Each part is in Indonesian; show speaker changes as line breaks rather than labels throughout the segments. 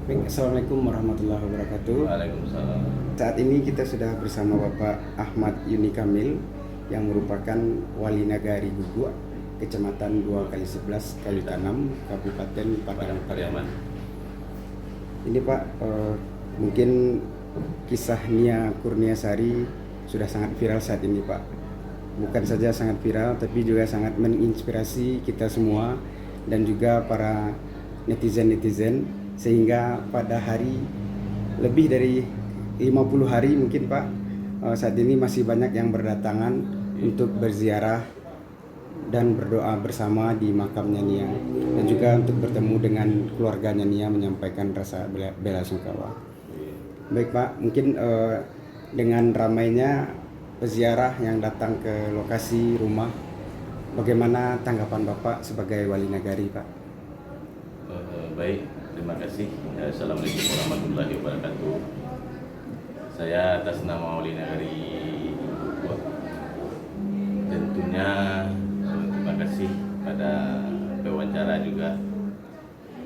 Baik, Assalamualaikum warahmatullahi wabarakatuh.
Waalaikumsalam.
Saat ini kita sudah bersama Bapak Ahmad Yuni Kamil yang merupakan Wali Nagari Guguk, Kecamatan 2x11 Kalitanam, Kabupaten Padang Pariaman. Ini Pak, mungkin kisah Nia Kurniasari sudah sangat viral saat ini Pak. Bukan saja sangat viral, tapi juga sangat menginspirasi kita semua dan juga para netizen-netizen, sehingga pada hari lebih dari 50 hari mungkin Pak, saat ini masih banyak yang berdatangan untuk berziarah dan berdoa bersama di makamnya Nia, dan juga untuk bertemu dengan keluarganya Nia menyampaikan rasa bela sungkawa. Baik Pak, mungkin dengan ramainya peziarah yang datang ke lokasi rumah, bagaimana tanggapan Bapak sebagai Wali Nagari Pak?
Baik, terima kasih. Assalamualaikum warahmatullahi wabarakatuh. Saya atas nama Wali Nagari Guguk, tentunya terima kasih pada pewawancara juga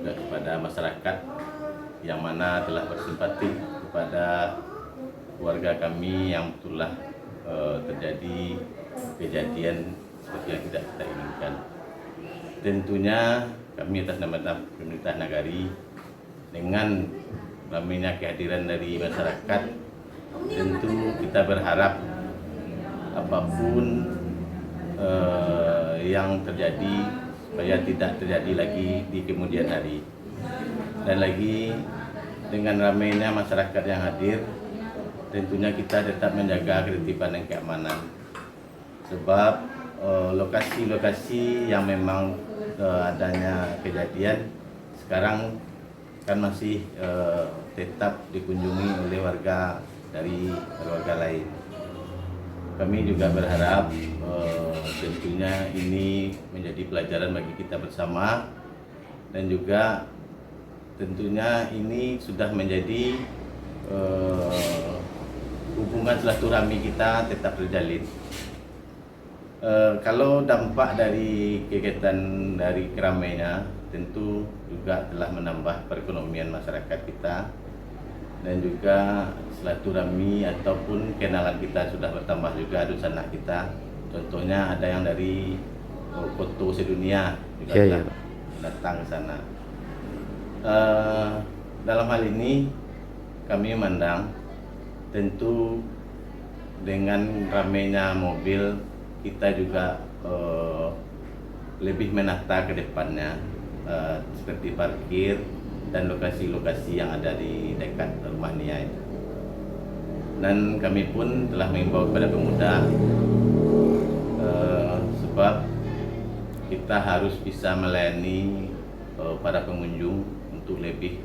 kepada masyarakat yang mana telah bersimpati kepada keluarga kami yang betullah terjadi kejadian seperti yang tidak kita inginkan. Tentunya kami atas nama pemerintah Nagari, dengan ramainya kehadiran dari masyarakat, tentu kita berharap apapun yang terjadi supaya tidak terjadi lagi di kemudian hari. Dan lagi dengan ramainya masyarakat yang hadir, tentunya kita tetap menjaga ketertiban dan keamanan. Sebab lokasi-lokasi yang memang adanya kejadian sekarang kan masih tetap dikunjungi oleh warga dari warga lain. Kami juga berharap tentunya ini menjadi pelajaran bagi kita bersama, dan juga tentunya ini sudah menjadi hubungan silaturahmi kita tetap terjalin. Kalau dampak dari kegiatan dari keramainya, tentu juga telah menambah perekonomian masyarakat kita, dan juga silaturahmi ataupun kenalan kita sudah bertambah juga di sana kita. Contohnya ada yang dari foto sedunia juga telah datang ke sana. Dalam hal ini kami memandang tentu dengan ramainya mobil, kita juga lebih menata ke depannya, seperti parkir dan lokasi-lokasi yang ada di dekat rumah Nia itu. Dan kami pun telah mengimbau kepada pemuda, sebab kita harus bisa melayani para pengunjung untuk lebih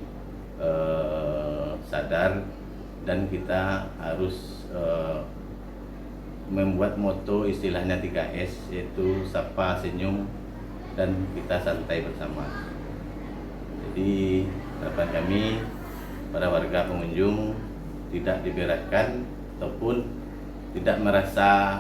sadar, dan kita harus membuat moto istilahnya 3S, yaitu sapa, senyum, dan kita santai bersama. Jadi harapan kami para warga pengunjung tidak diberatkan ataupun tidak merasa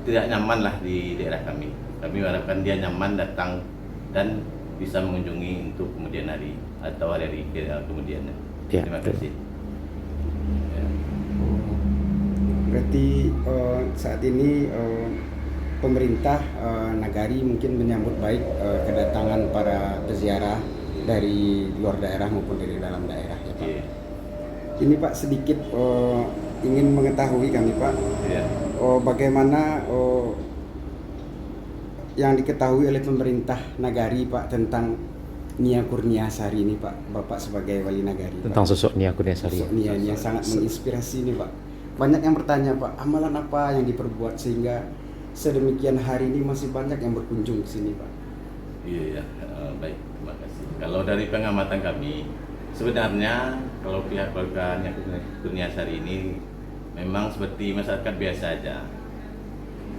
tidak nyaman lah di daerah kami. Kami harapkan dia nyaman datang dan bisa mengunjungi untuk kemudian hari atau hari-hari kemudiannya.
Ya,
terima kasih.
Berarti saat ini pemerintah Nagari mungkin menyambut baik kedatangan para peziarah dari luar daerah maupun dari dalam daerah ya Pak.
Yeah.
Ini Pak sedikit ingin mengetahui kami Pak,
Yeah.
Bagaimana yang diketahui oleh pemerintah Nagari Pak tentang Nia Kurniasari ini Pak, Bapak sebagai Wali Nagari
Tentang
Pak.
sosok Nia Kurniasari.
Sosok Nia yang sangat menginspirasi nih Pak. Banyak yang bertanya Pak, amalan apa yang diperbuat sehingga sedemikian hari ini masih banyak yang berkunjung ke sini Pak?
Iya, baik, terima kasih. Kalau dari pengamatan kami, sebenarnya kalau pihak keluarga Nia Kurniasari ini memang seperti masyarakat biasa aja.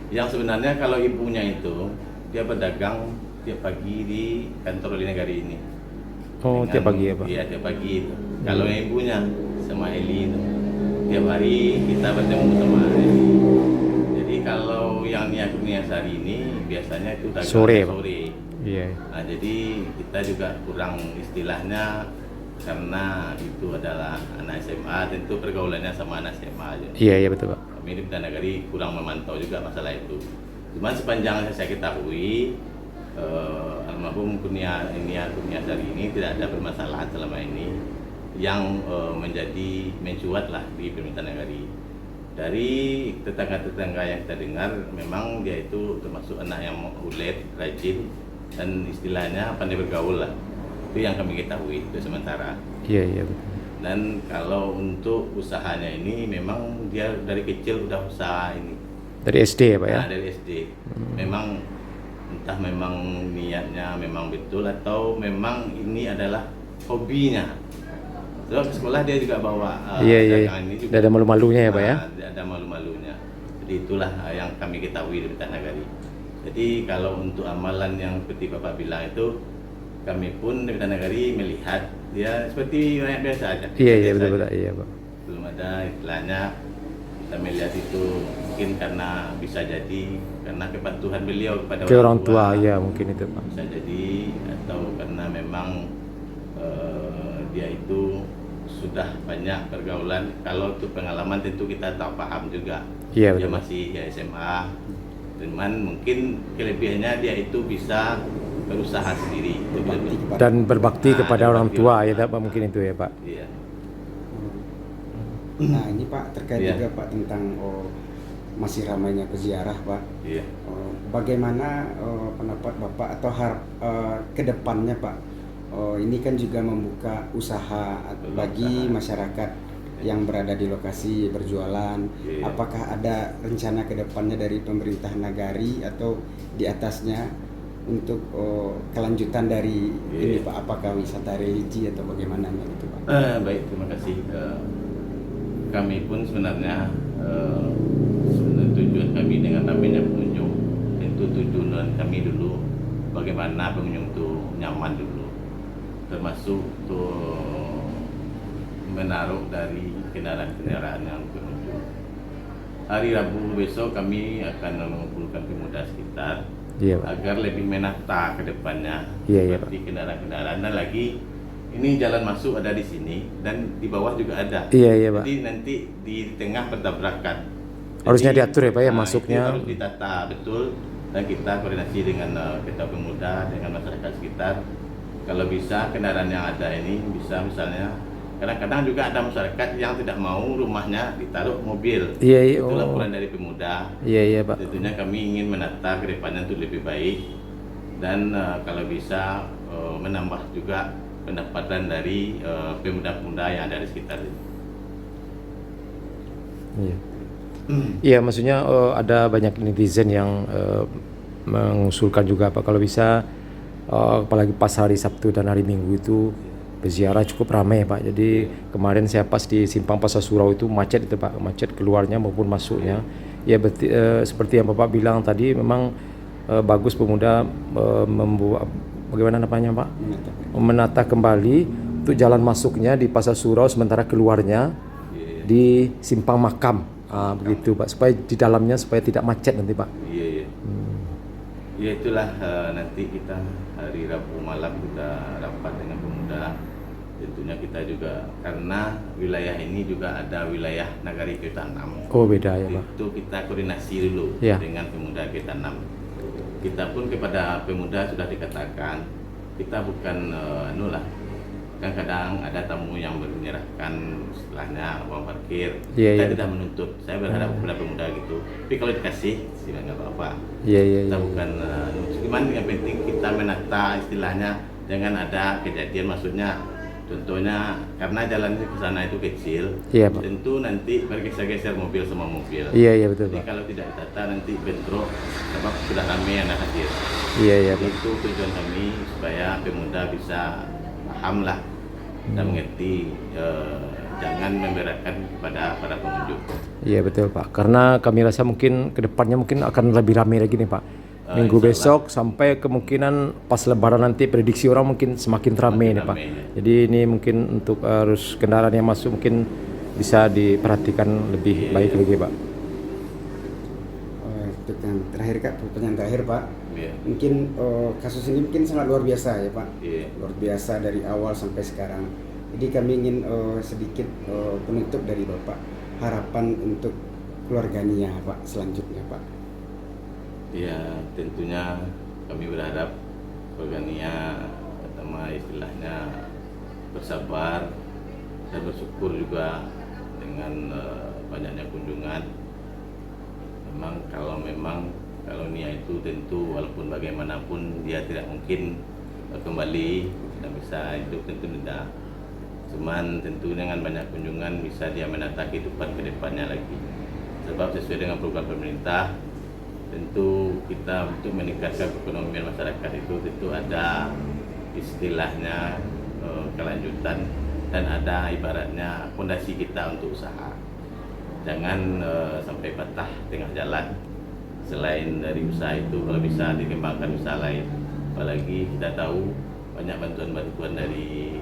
Yang sebenarnya kalau ibunya itu, dia berdagang tiap pagi di kantor Wali Nagari ini.
Oh, tiap pagi ya Pak?
Iya, tiap pagi itu. Kalau yang ibunya sama Eli itu, tiap hari kita bertemu sama Eli. Jadi kalau yang Nia Kurniasari ini biasanya itu dagang
Sore, Pak?
sore.
Iya.
Nah, jadi kita juga kurang istilahnya karena itu adalah anak SMA, tentu pergaulannya sama anak SMA aja.
Iya, iya betul Pak.
Kami di Bintang Nagari kurang memantau juga masalah itu. Cuman sepanjang yang saya ketahui, almarhum Kurniasari ini tidak ada permasalahan selama ini yang menjadi mencuat lah di Bintang Nagari. Dari tetangga-tetangga yang kita dengar, memang dia itu termasuk anak yang ulet, rajin, dan istilahnya pandai bergaul lah. Itu yang kami ketahui itu sementara.
Iya, iya betul.
Dan kalau untuk usahanya ini memang dia dari kecil udah usaha ini.
Dari SD ya Pak ya?
Nah, dari SD. Memang entah memang niatnya memang betul atau memang ini adalah hobinya. Sebab ke sekolah dia juga bawa
Iya, iya.
dagangan ini juga.
Tidak ada malu-malunya ya Pak ya?
Tidak ada malu-malunya. Jadi itulah yang kami ketahui di Bintang Nagari. Jadi kalau untuk amalan yang seperti Bapak bilang itu, kami pun di Bintang Nagari melihat dia seperti rakyat biasa aja.
Iya, iya
Biasa
betul
aja.
Pak. Iya Pak.
Belum ada istilahnya, kita melihat itu mungkin karena bisa jadi karena kepatuhan beliau kepada
Ke orang tua, ya mungkin itu Pak.
bisa jadi, atau karena memang dia itu sudah banyak pergaulan. Kalau itu pengalaman tentu kita tak paham juga.
Iya,
Dia
betul.
masih ya SMA, cuman mungkin kelebihannya dia itu bisa berusaha sendiri. Itu
Berbakti kepada
Dan berbakti
Nah,
kepada
dan
orang
berbakti
tua
orang
ya
tua.
Pak, mungkin itu ya Pak.
Iya.
Nah ini Pak terkait
Iya.
juga Pak tentang masih ramainya peziarah Pak.
Iya.
Bagaimana pendapat Bapak atau kedepannya Pak? Ini kan juga membuka usaha bagi masyarakat yang berada di lokasi berjualan.
Iya.
Apakah ada rencana kedepannya dari pemerintah Nagari atau di atasnya untuk kelanjutan dari ini
Iya.
Pak? Apakah wisata religi atau bagaimana gitu Pak?
Baik, terima kasih. Kami pun sebenarnya tujuan kami dengan ramainya pengunjung, tentu tujuan kami dulu bagaimana pengunjung itu nyaman dulu, termasuk tuh menaruh dari kendaraan-kendaraan yang pengunjung. Hari Rabu besok kami akan mengumpulkan pemuda sekitar
Iya Pak.
agar lebih menata ke depannya,
Iya, iya,
seperti kendaraan-kendaraan, dan lagi ini jalan masuk ada di sini dan di bawah juga ada.
Iya, iya Pak.
Jadi nanti di tengah bertabrakan.
Harusnya
Jadi,
diatur ya Pak ya,
nah,
masuknya.
itu harus ditata betul, dan kita koordinasi dengan Ketua Pemuda dengan masyarakat sekitar. Kalau bisa kendaraan yang ada ini bisa misalnya, kadang-kadang juga ada masyarakat yang tidak mau rumahnya ditaruh mobil.
Iya, iya.
Itu
Oh.
laporan dari pemuda.
Iya, iya Pak.
Tentunya kami ingin menata ke depannya untuk lebih baik, dan kalau bisa menambah juga pendapatan dari pemuda-pemuda yang ada di sekitar ini.
Iya. Iya, maksudnya ada banyak netizen yang mengusulkan juga Pak kalau bisa apalagi pas hari Sabtu dan hari Minggu itu peziarah cukup ramai Pak. Jadi kemarin saya pas di Simpang Pasar Surau itu macet itu Pak, macet keluarnya maupun masuknya. Ya seperti yang Bapak bilang tadi memang bagus pemuda membuat bagaimana namanya Pak? Menata kembali untuk jalan masuknya di Pasar Surau, sementara keluarnya di Simpang Makam. Begitu Pak, supaya di dalamnya supaya tidak macet nanti Pak.
Iya, iya. Ya itulah nanti kita hari Rabu malam kita rapat dengan pemuda. Tentunya kita juga karena wilayah ini juga ada wilayah Nagari Ketanam.
Oh beda ya Pak.
Itu kita koordinasi dulu
Ya.
dengan pemuda Ketanam. Kita pun kepada pemuda sudah dikatakan kita bukan kan kadang ada tamu yang menyerahkan istilahnya uang parkir.
Iya,
Kita
iya.
tidak menuntut. Saya berharap kepada pemuda gitu. Tapi kalau dikasih, sih nggak apa-apa.
Iya, iya,
Kita
iya.
bukan cuman yang penting kita menata istilahnya, jangan ada kejadian, maksudnya contohnya karena jalan ke sana itu kecil,
Iya, Pak.
tentu nanti bergeser-geser mobil sama mobil.
Iya, iya betul
Jadi
Pak.
kalau tidak ditata nanti bentrok, sebab sudah ramai yang hadir.
Iya, iya Pak.
Itu tujuan kami supaya pemuda bisa paham lah dan mengerti, jangan memberatkan kepada para pengunjung.
Iya betul Pak. Karena kami rasa mungkin kedepannya mungkin akan lebih ramai lagi nih Pak. Minggu
Insya
besok sampai kemungkinan pas Lebaran nanti prediksi orang mungkin semakin ramai nih Pak.
ramai, ya.
Jadi ini mungkin untuk arus kendaraan yang masuk mungkin bisa diperhatikan lebih baik lagi Pak.
Untuk yang terakhir Kak, pertanyaan terakhir Pak.
Iya.
Mungkin kasus ini mungkin sangat luar biasa ya Pak.
Iya.
Luar biasa dari awal sampai sekarang. Jadi kami ingin sedikit penutup dari Bapak, harapan untuk keluarga Nia Pak selanjutnya Pak.
Ya, tentunya kami berharap keluarga Nia pertama istilahnya bersabar dan bersyukur juga dengan banyaknya kunjungan. Memang kalau Nia itu tentu walaupun bagaimanapun dia tidak mungkin kembali, tidak bisa hidup, tentu tidak. Cuman tentu dengan banyak kunjungan bisa dia menata kehidupan ke depannya lagi. Sebab sesuai dengan program pemerintah, tentu kita untuk meningkatkan perekonomian masyarakat itu tentu ada istilahnya kelanjutan dan ada ibaratnya fondasi kita untuk usaha. Jangan sampai patah tengah jalan. Selain dari usaha itu kalau bisa dikembangkan usaha lain. Apalagi kita tahu banyak bantuan-bantuan dari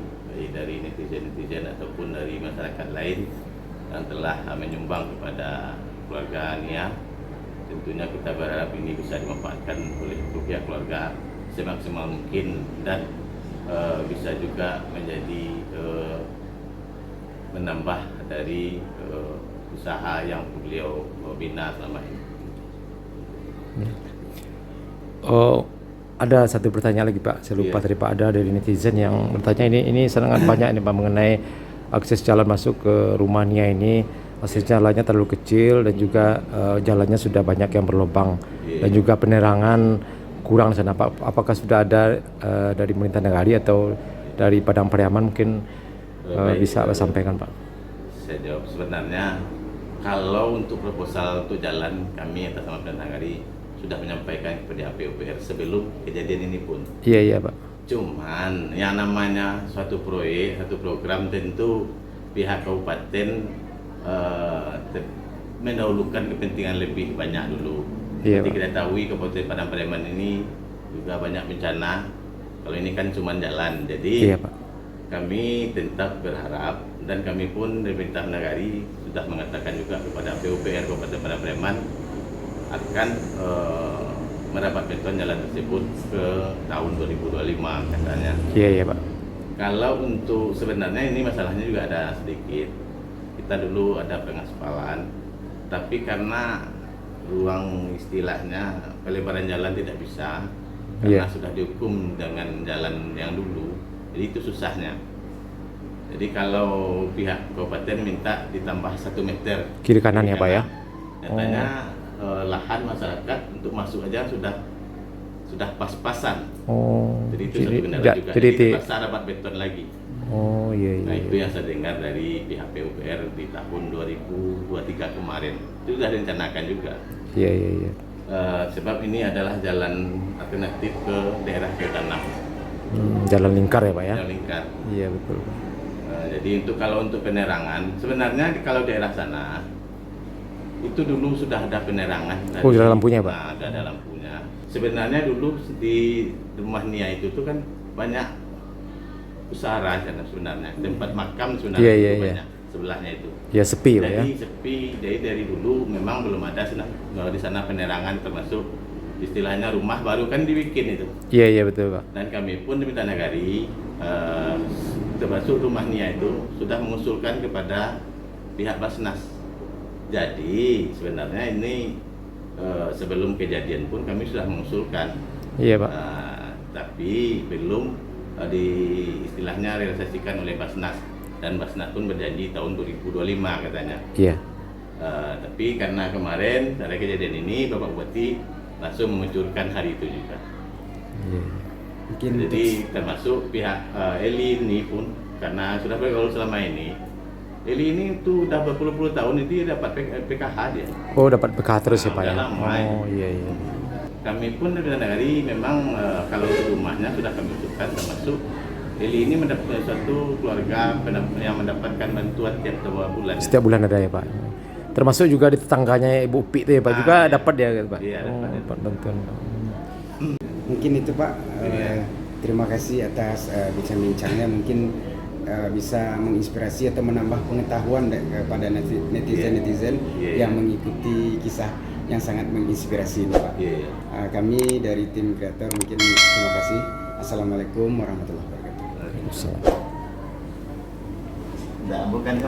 netizen ataupun dari masyarakat lain yang telah menyumbang kepada keluarga Nia. Tentunya kita berharap ini bisa dimanfaatkan oleh pihak keluarga semaksimal mungkin dan bisa juga menjadi menambah dari usaha yang beliau bina selama ini.
Ada satu pertanyaan lagi Pak, saya lupa tadi Pak, ada dari netizen yang bertanya ini sangat banyak nih Pak mengenai akses jalan masuk ke rumah Nia ini. Akses jalannya terlalu kecil dan juga jalannya sudah banyak yang berlubang dan juga penerangan kurang sana Pak. Apakah sudah ada dari pemerintah negari atau dari Padang Pariaman mungkin bisa sampaikan Pak?
Saya jawab, sebenarnya kalau untuk proposal untuk jalan kami atas nama Padang Negari sudah menyampaikan kepada PUPR sebelum kejadian ini pun.
Iya Pak.
Cuman yang namanya suatu proyek, satu program tentu pihak kabupaten mendahulukan kepentingan lebih banyak dulu.
Iya,
Seperti kita tahu Kabupaten Padang Pariaman ini juga banyak bencana. Kalau ini kan cuma jalan, jadi
Iya Pak.
kami tetap berharap dan kami pun dari pemerintah Nagari sudah mengatakan juga kepada PUPR Kabupaten Padang Pariaman akan mendapat bantuan jalan tersebut ke tahun 2025 katanya.
Iya Pak.
Kalau untuk sebenarnya ini masalahnya juga ada sedikit. Kita dulu ada pengaspalan, tapi karena ruang istilahnya pelebaran jalan tidak bisa karena sudah dihukum dengan jalan yang dulu, jadi itu susahnya. Jadi kalau pihak kabupaten minta ditambah 1 meter
Kiri kanan ya Pak ya?
Katanya lahan masyarakat untuk masuk aja sudah pas-pasan. Jadi itu satu kendala juga. Jadi terpaksa dapat beton lagi.
Oh iya.
Nah itu yang saya dengar dari pihak PUPR di tahun 2023 kemarin. Itu sudah direncanakan juga.
Iya.
Sebab ini adalah jalan alternatif ke daerah Ketanam.
Jalan lingkar ya Pak ya?
Jalan lingkar.
Iya betul Pak.
Jadi kalau untuk penerangan, sebenarnya kalau daerah sana itu dulu sudah ada penerangan.
Oh ada lampunya Pak?
Nah, ada lampunya. Sebenarnya dulu di rumah Nia itu tuh kan banyak usaha sana sebenarnya, tempat makam sebenarnya itu banyak sebelahnya itu.
Ya sepi Pak ya?
Jadi sepi, jadi dari dulu memang belum ada di sana penerangan, termasuk istilahnya rumah baru kan dibikin itu.
Iya betul Pak.
Dan kami pun di Padang Negari termasuk rumah Nia itu sudah mengusulkan kepada pihak Basnas. Jadi sebenarnya ini sebelum kejadian pun kami sudah mengusulkan. Iya Pak. Tapi belum istilahnya realisasikan oleh Basnas, dan Basnas pun berjanji tahun 2025 katanya. Iya. Tapi karena kemarin ada kejadian ini, Bapak Bupati langsung mengucurkan hari itu juga.
Mungkin
jadi termasuk pihak Eli ini pun karena sudah bergaul selama ini. Eli ini tuh udah berpuluh-puluh tahun itu dapat PKH dia. Oh dapat PKH terus ya Pak ya? Oh iya. Kami pun dari Negari memang kalau rumahnya sudah kami usulkan, termasuk Eli ini mendapat suatu keluarga yang mendapatkan bantuan tiap bulan. Setiap bulan ada ya Pak. Termasuk juga di tetangganya Ibu Upi itu ya Pak, juga dapat ya Pak? Iya dapat bantuan.
Mungkin itu Pak, terima kasih atas bincang-bincangnya, mungkin bisa menginspirasi atau menambah pengetahuan kepada netizen-netizen yang mengikuti kisah yang sangat menginspirasi ini Pak.
Iya.
Kami dari tim kreator mungkin terima kasih. Assalamualaikum warahmatullahi wabarakatuh.
Waalaikumsalam.
Nah, bukan